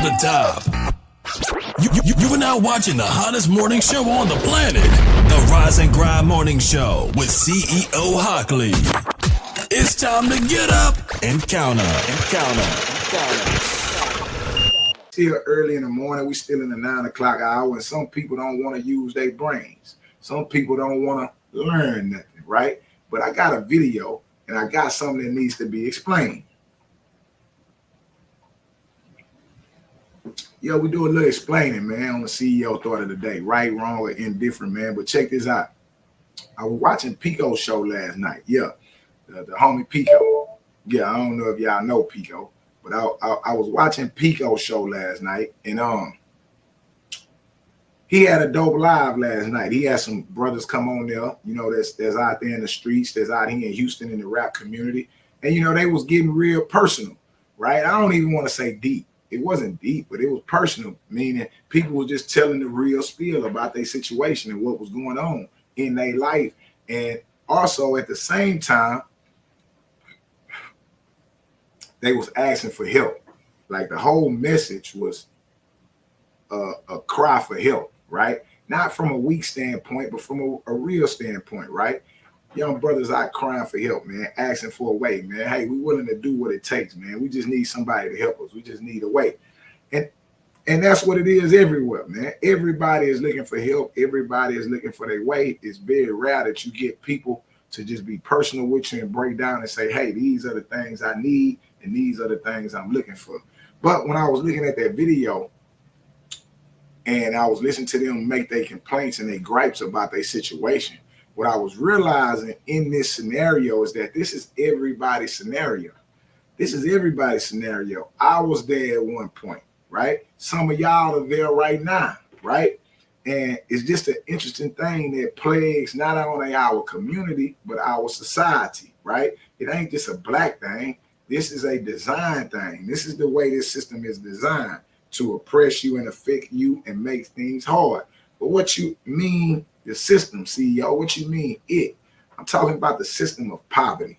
the top. You are now watching the hottest morning show on the planet, the Rise and Grind Morning Show with CEO Hockley. It's time to get up and count up. Still early in the morning, we still in the 9 o'clock hour, and some people don't want to use their brains. Some people don't want to learn nothing, right? But I got a video, and I got something that needs to be explained. Yo, we do a little explaining, man, on the CEO Thought of the Day. Right, wrong, or indifferent, man. But check this out. I was watching Pico's show last night. Yeah, the homie Pico. Yeah, I don't know if y'all know Pico, but I was watching Pico's show last night, and he had a dope live last night. He had some brothers come on there, you know, that's out there in the streets, that's out here in Houston in the rap community. And, you know, they was getting real personal, right? I don't even want to say deep. It wasn't deep, but it was personal, meaning people were just telling the real spiel about their situation and what was going on in their life. And also at the same time, they was asking for help. Like the whole message was a cry for help, right? Not from a weak standpoint, but from a real standpoint, right? Young brothers out crying for help, man, asking for a way, man. Hey, we willing to do what it takes, man. We just need somebody to help us. We just need a way. And that's what it is everywhere, man. Everybody is looking for help. Everybody is looking for their way. It's very rare that you get people to just be personal with you and break down and say, hey, these are the things I need and these are the things I'm looking for. But when I was looking at that video and I was listening to them make their complaints and their gripes about their situation, what I was realizing in this scenario is that this is everybody's scenario. This is everybody's scenario. I was there at one point, right? Some of y'all are there right now, right? And it's just an interesting thing that plagues not only our community, but our society, right? It ain't just a black thing. This is a design thing. This is the way this system is designed to oppress you and affect you and make things hard. But what you mean, the system, CEO, what you mean it? I'm talking about the system of poverty.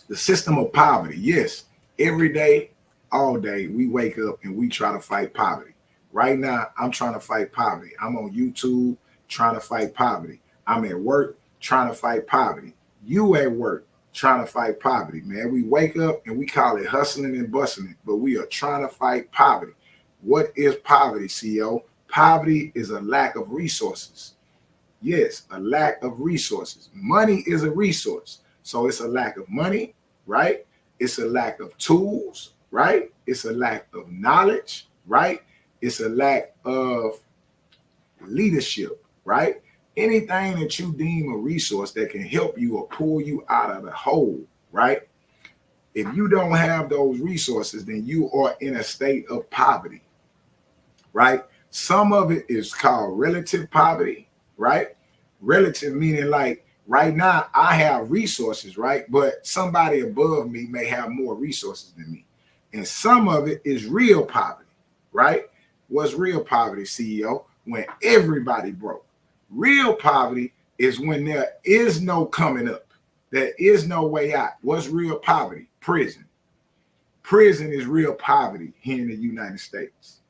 The system of poverty, yes. Every day, all day, we wake up and we try to fight poverty. Right now, I'm trying to fight poverty. I'm on YouTube trying to fight poverty. I'm at work trying to fight poverty. You at work trying to fight poverty, man. We wake up and we call it hustling and bustling, but we are trying to fight poverty. What is poverty, CEO? Poverty is a lack of resources. Yes, a lack of resources. Money is a resource. So it's a lack of money, right? It's a lack of tools, right? It's a lack of knowledge, right? It's a lack of leadership, right? Anything that you deem a resource that can help you or pull you out of the hole, right? If you don't have those resources, then you are in a state of poverty, right? Some of it is called relative poverty, right? Relative meaning like right now I have resources, right? But somebody above me may have more resources than me. And some of it is real poverty, right? What's real poverty, CEO? When everybody broke. Real poverty is when there is no coming up. There is no way out. What's real poverty? Prison. Prison is real poverty here in the United States.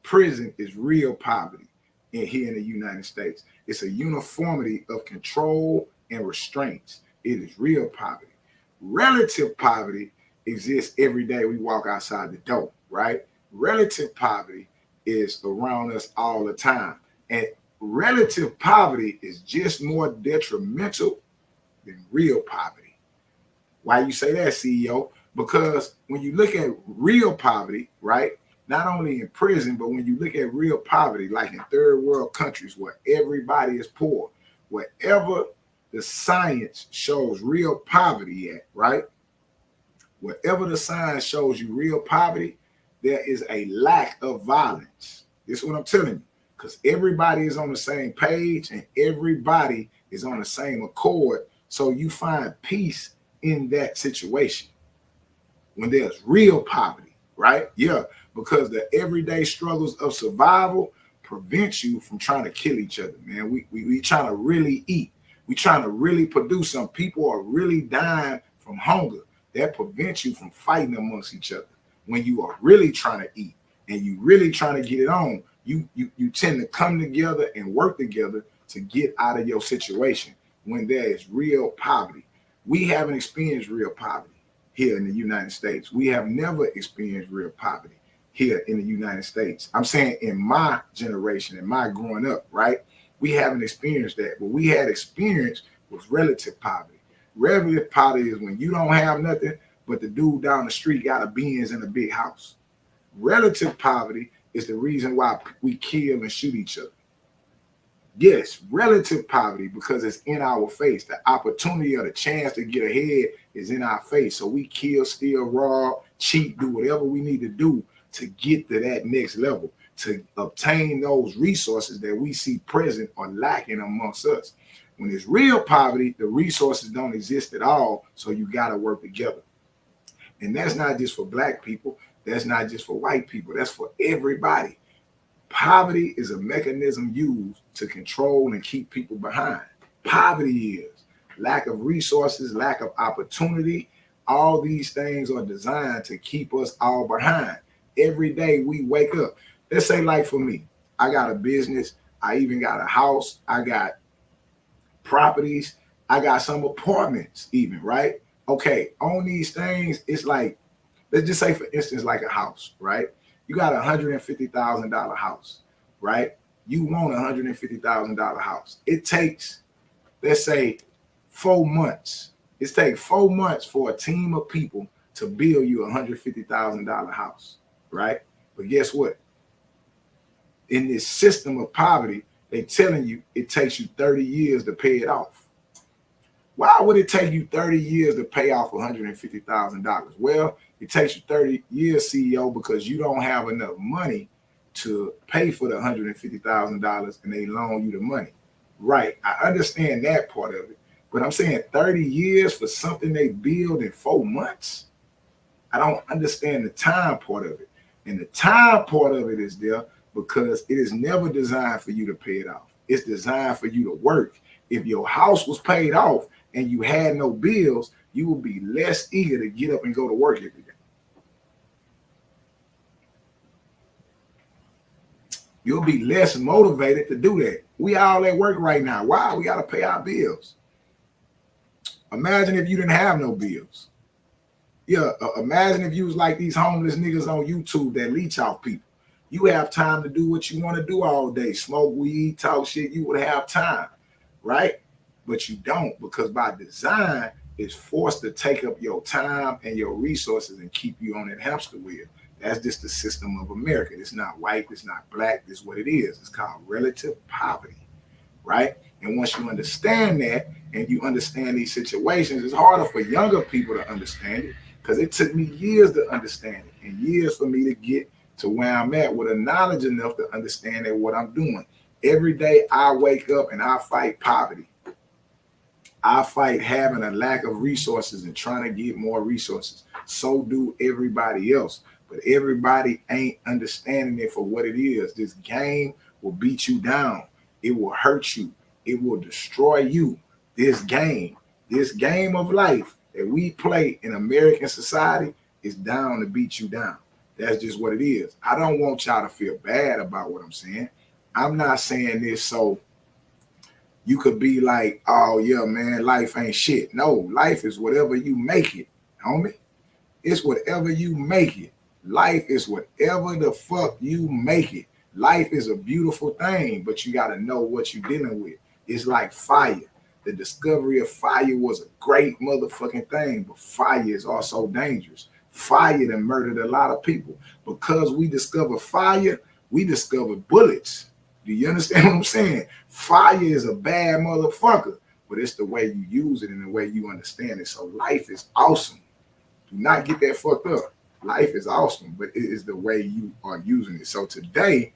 Prison is real poverty here in the United States. It's a uniformity of control and restraints. It is real poverty. Relative poverty exists every day we walk outside the door, right? Relative poverty is around us all the time. And relative poverty is just more detrimental than real poverty. Why you say that, CEO? Because when you look at real poverty, right, not only in prison, but when you look at real poverty, like in third world countries where everybody is poor, wherever the science shows real poverty at, right, wherever the science shows you real poverty, there is a lack of violence. This is what I'm telling you. Because everybody is on the same page and everybody is on the same accord. So you find peace in that situation when there's real poverty, right? Yeah, because the everyday struggles of survival prevent you from trying to kill each other, man. We trying to really eat. We trying to really produce. Some people are really dying from hunger. that prevents you from fighting amongst each other. When you are really trying to eat and you really trying to get it on, you tend to come together and work together to get out of your situation when there is real poverty. We haven't experienced real poverty here in the United States. We have never experienced real poverty here in the United States. I'm saying in my generation, in my growing up, right? We haven't experienced that. What we had experienced was relative poverty. Relative poverty is when you don't have nothing, but the dude down the street got a Benz and a big house. Relative poverty is the reason why we kill and shoot each other. Yes, relative poverty, because it's in our face. The opportunity or the chance to get ahead is in our face. So we kill, steal, rob, cheat, do whatever we need to do to get to that next level, to obtain those resources that we see present or lacking amongst us. When it's real poverty, the resources don't exist at all. So you got to work together. And that's not just for black people. That's not just for white people. That's for everybody. Poverty is a mechanism used to control and keep people behind. Poverty is lack of resources, lack of opportunity. All these things are designed to keep us all behind. Every day we wake up. Let's say, like for me, I got a business. I even got a house. I got properties. I got some apartments even, right? Okay, on these things, it's like, let's just say, for instance, like a house, right? You got a $150,000 house, right? You want a $150,000 house. It takes, let's say, 4 months. It takes 4 months for a team of people to build you a $150,000 house, right? But guess what? In this system of poverty, they're telling you it takes you 30 years to pay it off. Why would it take you 30 years to pay off $150,000? Well, it takes you 30 years, CEO, because you don't have enough money to pay for the $150,000 and they loan you the money. Right. I understand that part of it. But I'm saying 30 years for something they build in 4 months? I don't understand the time part of it. And the time part of it is there because it is never designed for you to pay it off. It's designed for you to work. If your house was paid off and you had no bills, you would be less eager to get up and go to work every day. You'll be less motivated to do that. We all at work right now. Why? We got to pay our bills. Imagine if you didn't have no bills. Yeah, imagine if you was like these homeless niggas on YouTube that leech off people. You have time to do what you want to do all day. Smoke weed, talk shit. You would have time, right? But you don't, because by design, it's forced to take up your time and your resources and keep you on that hamster wheel. That's just the system of America. It's not white, it's not black, it's what it is. It's called relative poverty, right? And once you understand that and you understand these situations, it's harder for younger people to understand it because it took me years to understand it and years for me to get to where I'm at with a knowledge enough to understand that what I'm doing. Every day I wake up and I fight poverty. I fight having a lack of resources and trying to get more resources. So do everybody else. But everybody ain't understanding it for what it is. This game will beat you down. It will hurt you. It will destroy you. This game of life that we play in American society is down to beat you down. That's just what it is. I don't want y'all to feel bad about what I'm saying. I'm not saying this so you could be like, oh yeah, man, life ain't shit. No, life is whatever you make it, homie. It's whatever you make it. Life is whatever the fuck you make it. Life is a beautiful thing, but you got to know what you're dealing with. It's like fire. The discovery of fire was a great motherfucking thing, but fire is also dangerous. Fire that murdered a lot of people. Because we discovered fire, we discovered bullets. Do you understand what I'm saying? Fire is a bad motherfucker, but it's the way you use it and the way you understand it. So life is awesome. Do not get that fucked up. Life is awesome, but it is the way you are using it. So today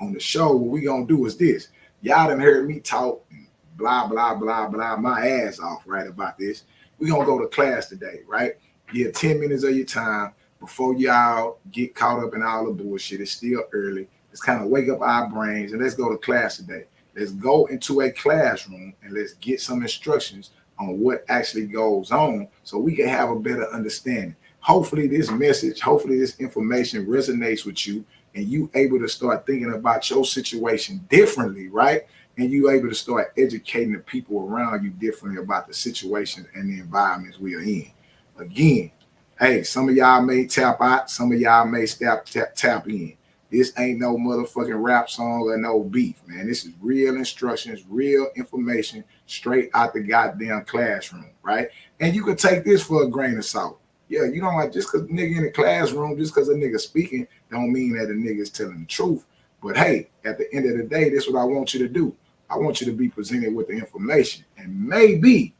on the show, what we gonna do is this. Y'all done heard me talk and blah, blah, blah, blah, my ass off, right, about this. We gonna go to class today, right? Give 10 minutes of your time before y'all get caught up in all the bullshit. It's still early. Let's kind of wake up our brains and let's go to class today. Let's go into a classroom and let's get some instructions on what actually goes on so we can have a better understanding. Hopefully this message, hopefully this information resonates with you and you able to start thinking about your situation differently, right? And you able to start educating the people around you differently about the situations and the environments we are in. Again, hey, some of y'all may tap out, some of y'all may tap in. This ain't no motherfucking rap song or no beef, man. This is real instructions, real information straight out the goddamn classroom, right? And you can take this for a grain of salt. Yeah, you don't like just because nigga in the classroom, just because a nigga speaking, don't mean that a nigga is telling the truth. But hey, at the end of the day, this is what I want you to do. I want you to be presented with the information. And maybe,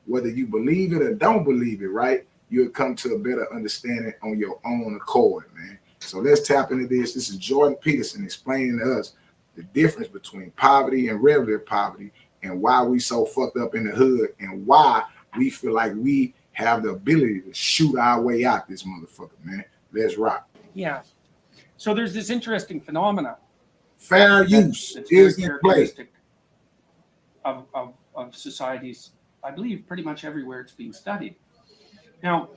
whether you believe it or don't believe it, right, you'll come to a better understanding on your own accord, man. So let's tap into this. This is Jordan Peterson explaining to us the difference between poverty and relative poverty and why we so fucked up in the hood and why we feel like we have the ability to shoot our way out this motherfucker, man. Let's rock. Yeah. So there's this interesting phenomena. Fair use is in play. Of societies, I believe, pretty much everywhere it's being studied. Now,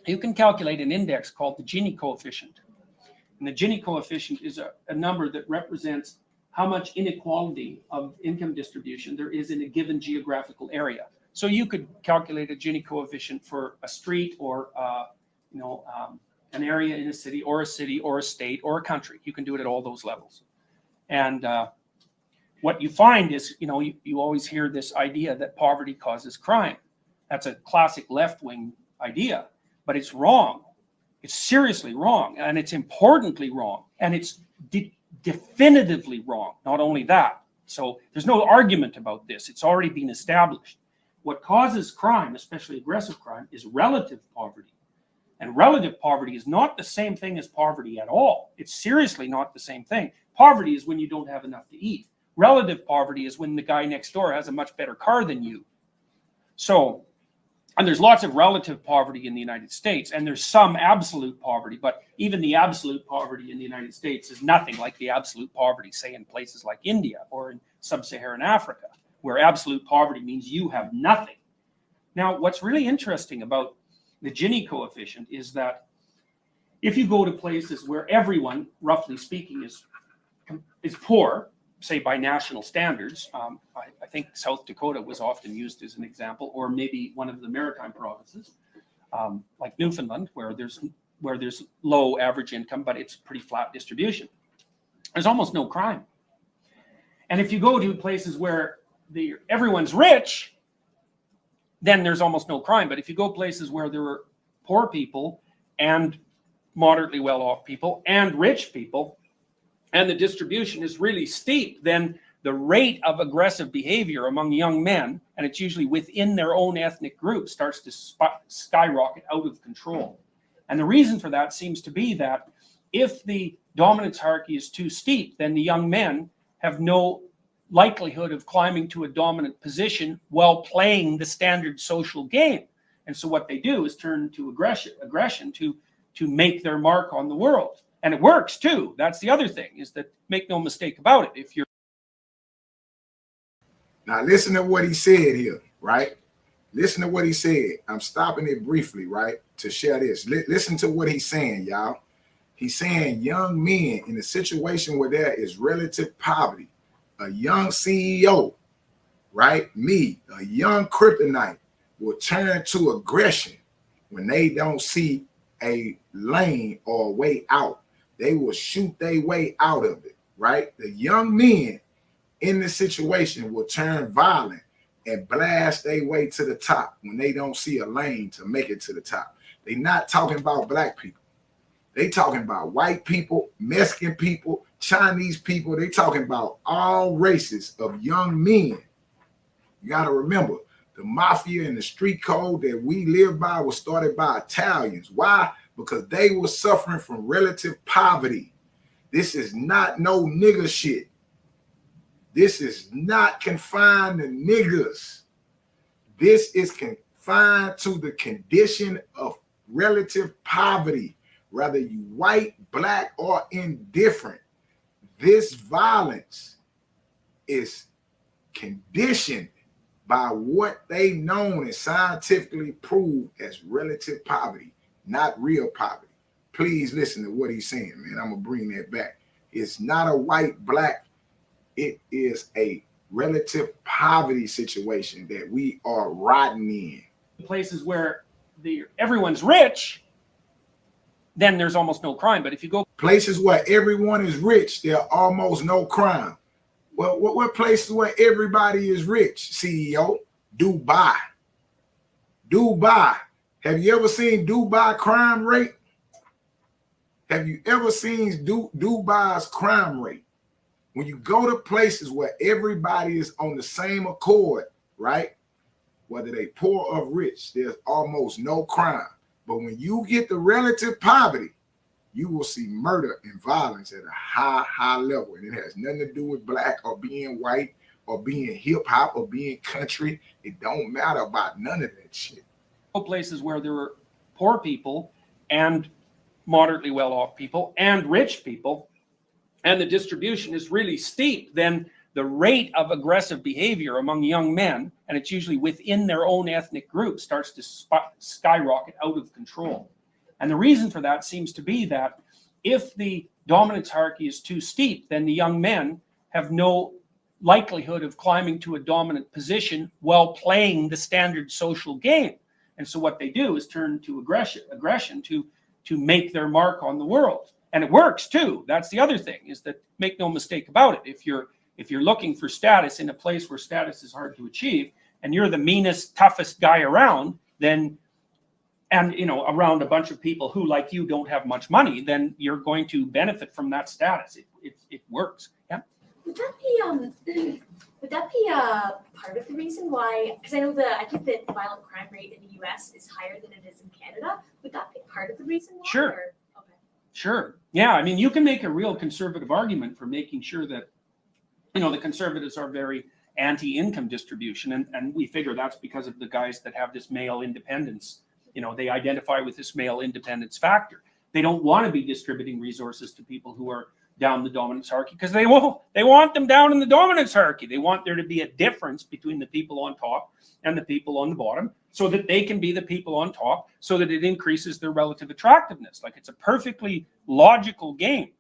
you can calculate an index called the Gini coefficient. And the Gini coefficient is a number that represents how much inequality of income distribution there is in a given geographical area. So you could calculate a Gini coefficient for a street or an area in a city or a state or a country. You can do it at all those levels. And what you find is, you always hear this idea that poverty causes crime. That's a classic left-wing idea, but it's wrong. It's seriously wrong, and it's importantly wrong, and it's definitively wrong. Not only that, so there's no argument about this. It's already been established. What causes crime, especially aggressive crime, is relative poverty. And relative poverty is not the same thing as poverty at all. It's seriously not the same thing. Poverty is when you don't have enough to eat. Relative poverty is when the guy next door has a much better car than you. So, and there's lots of relative poverty in the United States, and there's some absolute poverty, but even the absolute poverty in the United States is nothing like the absolute poverty, say, in places like India or in sub-Saharan Africa, where absolute poverty means you have nothing. Now, what's really interesting about the Gini coefficient is that if you go to places where everyone, roughly speaking, is poor, say by national standards, I think South Dakota was often used as an example, or maybe one of the maritime provinces, like Newfoundland, where there's low average income, but it's pretty flat distribution. There's almost no crime. And if you go to places where everyone's rich, then there's almost no crime. But if you go places where there are poor people and moderately well-off people and rich people, and the distribution is really steep, then the rate of aggressive behavior among young men, and it's usually within their own ethnic group, starts to skyrocket out of control. And the reason for that seems to be that if the dominance hierarchy is too steep, then the young men have no likelihood of climbing to a dominant position while playing the standard social game. And so what they do is turn to aggression to make their mark on the world. And it works too. That's the other thing, is that, make no mistake about it, if you're... Now listen to what he said here, right? Listen to what he said. I'm stopping it briefly, right, to share this. Listen to what he's saying, y'all. He's saying young men in a situation where there is relative poverty, a young CEO, right? Me, a young kryptonite, will turn to aggression when they don't see a lane or a way out. They will shoot their way out of it, right? The young men in the situation will turn violent and blast their way to the top when they don't see a lane to make it to the top. They're not talking about black people. They talking about white people, Mexican people, Chinese people. They talking about all races of young men. You got to remember, the mafia and the street code that we live by was started by Italians. Why? Because they were suffering from relative poverty. This is not no nigger shit. This is not confined to niggers. This is confined to the condition of relative poverty, whether you white, black, or indifferent. This violence is conditioned by what they known and scientifically proved as relative poverty, not real poverty. Please listen to what he's saying, man. I'm going to bring that back. It's not a white, black. It is a relative poverty situation that we are rotting in. Places where everyone's rich, then there's almost no crime. But if you go places where everyone is rich, there are almost no crime. Well, what places where everybody is rich, CEO? Dubai. Dubai. Have you ever seen Dubai crime rate? Have you ever seen Dubai's crime rate? When you go to places where everybody is on the same accord, right? Whether they poor or rich, there's almost no crime. But when you get the relative poverty, you will see murder and violence at a high level. And it has nothing to do with black or being white or being hip hop or being country. It don't matter about none of that shit. Places where there are poor people and moderately well-off people and rich people, and the distribution is really steep, then the rate of aggressive behavior among young men, and it's usually within their own ethnic group, starts to skyrocket out of control. And the reason for that seems to be that if the dominance hierarchy is too steep, then the young men have no likelihood of climbing to a dominant position while playing the standard social game. And so what they do is turn to aggression to make their mark on the world. And it works too. That's the other thing, is that, make no mistake about it, if you're looking for status in a place where status is hard to achieve, and you're the meanest, toughest guy around, then, and around a bunch of people who, like you, don't have much money, then you're going to benefit from that status. It works. Yeah. Would that be part of the reason why? Because I think the violent crime rate in the U.S. is higher than it is in Canada. Would that be part of the reason why? Sure. Okay. Sure. Yeah. I mean, you can make a real conservative argument for making sure that, the conservatives are very anti-income distribution, and we figure that's because of the guys that have this male independence. They identify with this male independence factor. They don't want to be distributing resources to people who are down the dominance hierarchy, because they want them down in the dominance hierarchy. They want there to be a difference between the people on top and the people on the bottom, so that they can be the people on top, so that it increases their relative attractiveness. Like, it's a perfectly logical game.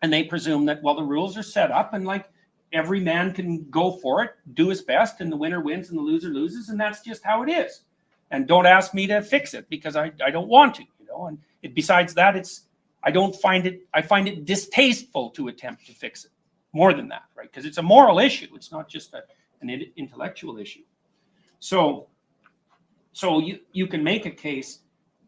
And they presume that, well, the rules are set up, and like, every man can go for it, do his best, and the winner wins and the loser loses, and that's just how it is. And don't ask me to fix it, because I don't want to, and besides that, I find it distasteful to attempt to fix it. More than that, right? Because it's a moral issue. It's not just an intellectual issue. So you can make a case.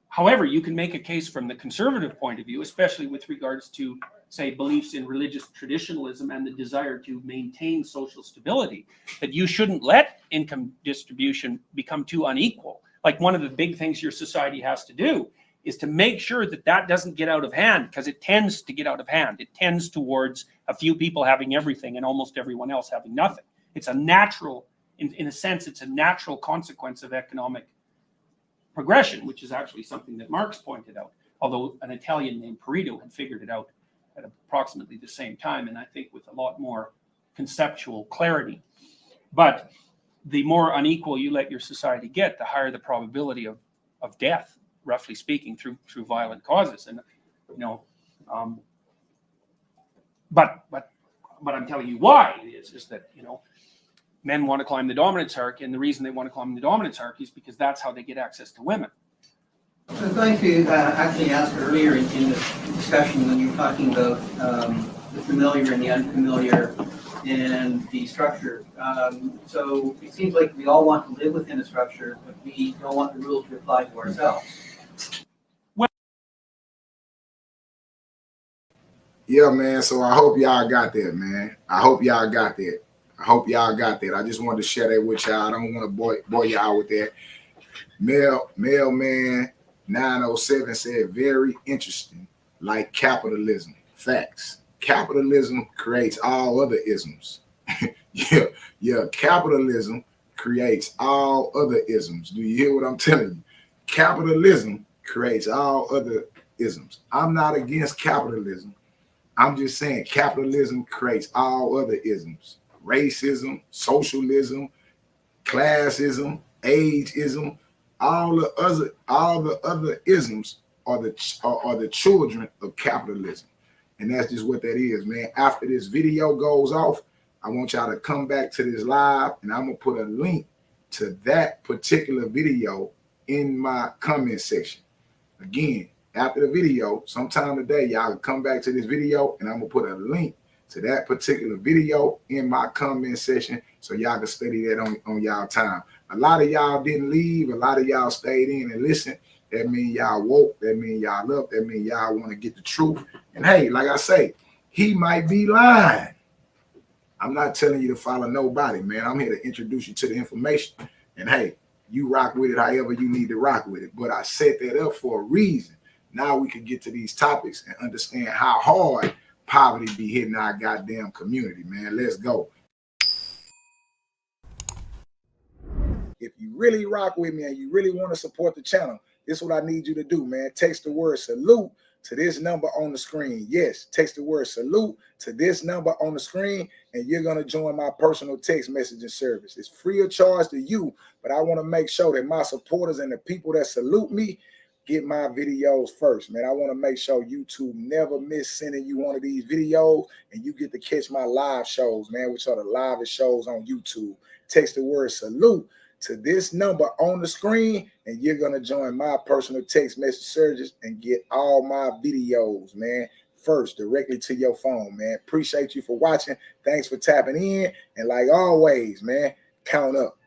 However, you can make a case from the conservative point of view, especially with regards to, say, beliefs in religious traditionalism and the desire to maintain social stability, that you shouldn't let income distribution become too unequal. Like, one of the big things your society has to do is to make sure that doesn't get out of hand, because it tends to get out of hand. It tends towards a few people having everything and almost everyone else having nothing. It's a natural, in a sense, it's a natural consequence of economic progression, which is actually something that Marx pointed out, although an Italian named Pareto had figured it out at approximately the same time, and I think with a lot more conceptual clarity. But the more unequal you let your society get, the higher the probability of death, roughly speaking, through violent causes. And but I'm telling you why it is that men want to climb the dominance hierarchy, and the reason they want to climb the dominance hierarchy is because that's how they get access to women. I was going to actually ask earlier in the discussion, when you were talking about the familiar and the unfamiliar and the structure. So it seems like we all want to live within a structure, but we don't want the rules to apply to ourselves. Yeah, man. So I hope y'all got that, man. I hope y'all got that. I just wanted to share that with y'all. I don't want to bore y'all with that. Mailman 907 said, very interesting, like capitalism. Facts. Capitalism creates all other isms. Yeah. Capitalism creates all other isms. Do you hear what I'm telling you? Capitalism creates all other isms. I'm not against capitalism. I'm just saying capitalism creates all other isms. Racism, socialism, classism, ageism, all the other isms are the children of capitalism. And that's just what that is, man. After this video goes off, I want y'all to come back to this live, and I'm going to put a link to that particular video in my comment section. Again, after the video, sometime today, y'all can come back to this video, and I'm going to put a link to that particular video in my comment section so y'all can study that on y'all time. A lot of y'all didn't leave. A lot of y'all stayed in and listened. That means y'all woke. That means y'all up. That means y'all want to get the truth. And hey, like I say, he might be lying. I'm not telling you to follow nobody, man. I'm here to introduce you to the information. And hey, you rock with it however you need to rock with it. But I set that up for a reason. Now we can get to these topics and understand how hard poverty be hitting our goddamn community, man. Let's go. If you really rock with me and you really want to support the channel, this is what I need you to do, man. Text the word salute to this number on the screen. Yes, text the word salute to this number on the screen, and you're going to join my personal text messaging service. It's free of charge to you, but I want to make sure that my supporters and the people that salute me get my videos first, man. I want to make sure YouTube never miss sending you one of these videos, and you get to catch my live shows, man, which are the livest shows on YouTube. Text the word salute to this number on the screen, and you're going to join my personal text message service and get all my videos, man, first directly to your phone, man. Appreciate you for watching. Thanks for tapping in. And like always, man, count up.